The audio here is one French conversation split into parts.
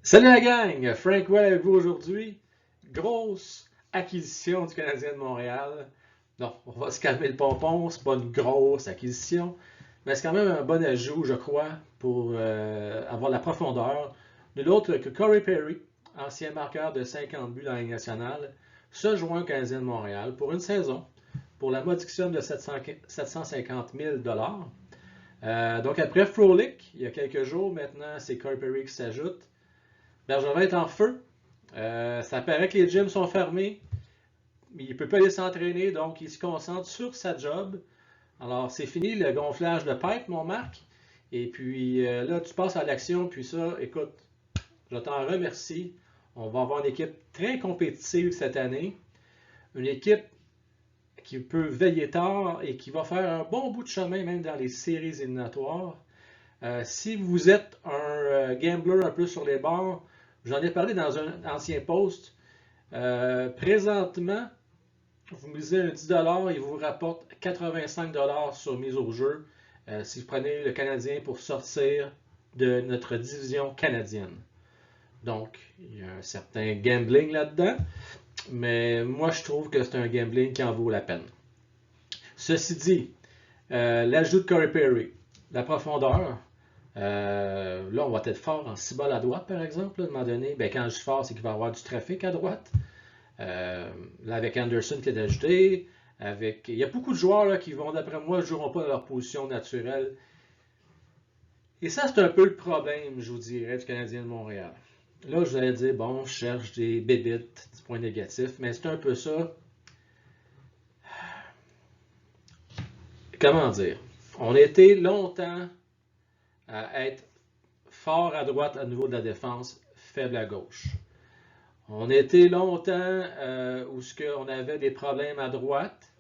Salut la gang, Frank Well avec vous aujourd'hui. Grosse acquisition du Canadien de Montréal. Non, on va se calmer le pompon, c'est pas une grosse acquisition, mais c'est quand même un bon ajout, je crois, pour avoir la profondeur. Nul autre que Corey Perry, ancien marqueur de 50 buts dans la Ligue nationale, se joint au Canadien de Montréal pour une saison, pour la modique somme de 750 000 donc après Frolic, il y a quelques jours maintenant, c'est Corey Perry qui s'ajoute. Bergevin est en feu. Ça paraît que les gyms sont fermés. Il ne peut pas aller s'entraîner, donc il se concentre sur sa job. Alors, c'est fini le gonflage de pipe, mon Marc. Et puis là, tu passes à l'action. Puis ça, écoute, je t'en remercie. On va avoir une équipe très compétitive cette année. Une équipe qui peut veiller tard et qui va faire un bon bout de chemin, même dans les séries éliminatoires. Si vous êtes un gambler un peu sur les bords, j'en ai parlé dans un ancien post. Présentement, vous misez un 10 il vous rapporte 85 sur mise au jeu si vous prenez le Canadien pour sortir de notre division canadienne. Donc, il y a un certain gambling là-dedans, mais moi, je trouve que c'est un gambling qui en vaut la peine. Ceci dit, l'ajout de Corey Perry, la profondeur, là, on va être fort en 6 balles à droite, par exemple. Là, à un moment donné, ben, quand je suis fort, c'est qu'il va y avoir du trafic à droite. Là, avec Anderson qui est ajouté, il y a beaucoup de joueurs là, qui vont, d'après moi, ne joueront pas dans leur position naturelle. Et ça, c'est un peu le problème, je vous dirais, du Canadien de Montréal. Là, je vous allais dire, bon, je cherche des bébites, des points négatifs, mais c'est un peu ça. Comment dire? On a été longtemps à être fort à droite au niveau de la défense, faible à gauche. On a été longtemps où on avait des problèmes à droite,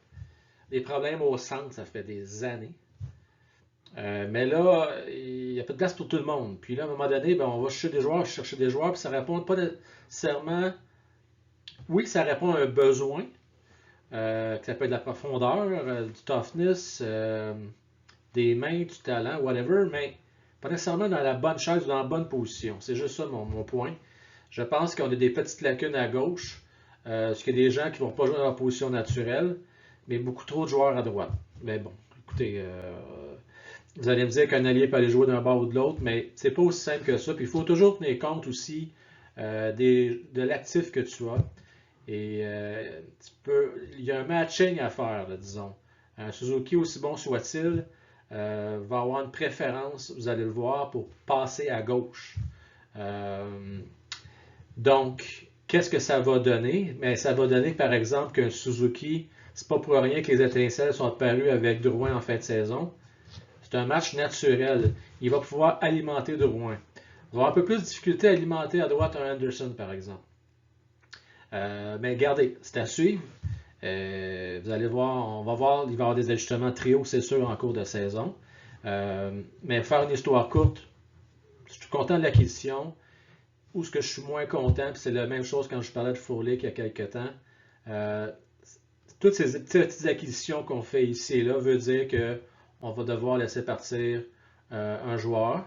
des problèmes au centre, ça fait des années. Mais là, il n'y a pas de place pour tout le monde. Puis là, à un moment donné, ben, on va chercher des joueurs, puis ça ne répond pas nécessairement. Oui, ça répond à un besoin, que ça peut être de la profondeur, du toughness, des mains, du talent, whatever, mais pas nécessairement dans la bonne chaise ou dans la bonne position. C'est juste ça mon point. Je pense qu'on a des petites lacunes à gauche, parce qu'il y a des gens qui ne vont pas jouer dans leur position naturelle, mais beaucoup trop de joueurs à droite. Mais bon, écoutez, vous allez me dire qu'un allié peut aller jouer d'un bord ou de l'autre, mais c'est pas aussi simple que ça. Puis il faut toujours tenir compte aussi de l'actif que tu as. Et il y a un matching à faire, là, disons. Un Suzuki, aussi bon soit-il, va avoir une préférence, vous allez le voir, pour passer à gauche. Donc, qu'est-ce que ça va donner? Mais ça va donner, par exemple, qu'un Suzuki, c'est pas pour rien que les étincelles sont apparues avec Drouin en fin de saison. C'est un match naturel. Il va pouvoir alimenter Drouin. Il va avoir un peu plus de difficulté à alimenter à droite un Anderson, par exemple. Mais regardez, c'est à suivre. Vous allez voir, on va voir, il va y avoir des ajustements trio, c'est sûr, en cours de saison. Mais faire une histoire courte, je suis content de l'acquisition. Où ce que je suis moins content, puis c'est la même chose quand je parlais de Frolic il y a quelques temps. Euh, Toutes ces petites acquisitions qu'on fait ici et là veut dire qu'on va devoir laisser partir un joueur.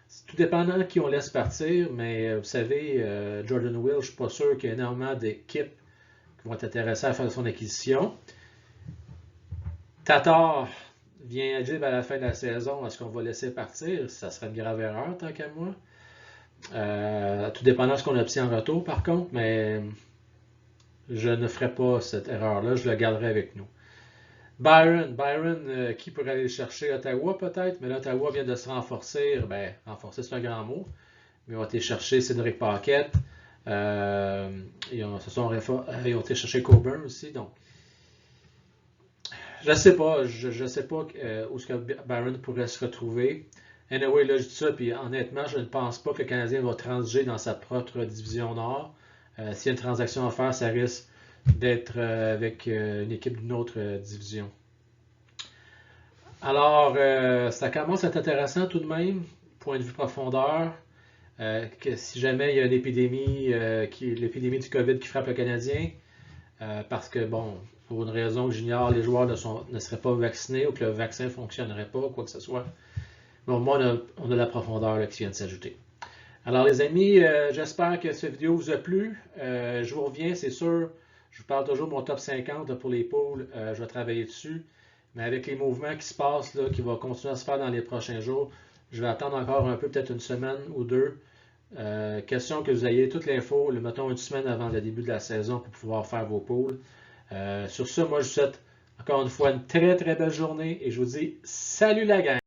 C'est tout dépendant de qui on laisse partir, mais vous savez, Jordan Will, je ne suis pas sûr qu'il y ait énormément d'équipes qui vont être intéressées à faire son acquisition. Tatar vient à dire à la fin de la saison, est-ce qu'on va laisser partir? Ça serait une grave erreur, tant qu'à moi. Tout dépendant de ce qu'on obtient en retour, par contre, mais je ne ferai pas cette erreur-là, je le garderai avec nous. Byron, qui pourrait aller chercher? Ottawa peut-être, mais l'Ottawa vient de se renforcer. Ben, renforcer, c'est un grand mot. Mais ils ont été chercher Cédric Paquette. Ils ont été chercher Coburn aussi. Donc, je ne sais pas. Je sais pas où ce que Byron pourrait se retrouver. Anyway, là, je dis ça, puis honnêtement, je ne pense pas que le Canadien va transiger dans sa propre division Nord. S'il y a une transaction à faire, ça risque d'être avec une équipe d'une autre division. Alors, ça commence à être intéressant tout de même, point de vue profondeur, que si jamais il y a une épidémie, l'épidémie du COVID qui frappe le Canadien, parce que, bon, pour une raison que j'ignore, les joueurs ne seraient pas vaccinés ou que le vaccin ne fonctionnerait pas, quoi que ce soit. Mais au moins, on a la profondeur là, qui vient de s'ajouter. Alors les amis, j'espère que cette vidéo vous a plu. Je vous reviens, c'est sûr. Je vous parle toujours de mon top 50 pour les poules. Je vais travailler dessus. Mais avec les mouvements qui se passent, là, qui vont continuer à se faire dans les prochains jours, je vais attendre encore un peu, peut-être une semaine ou deux. Question que vous ayez toute l'info, mettons une semaine avant le début de la saison pour pouvoir faire vos poules. Sur ce, moi je vous souhaite encore une fois une très très belle journée et je vous dis salut la gang!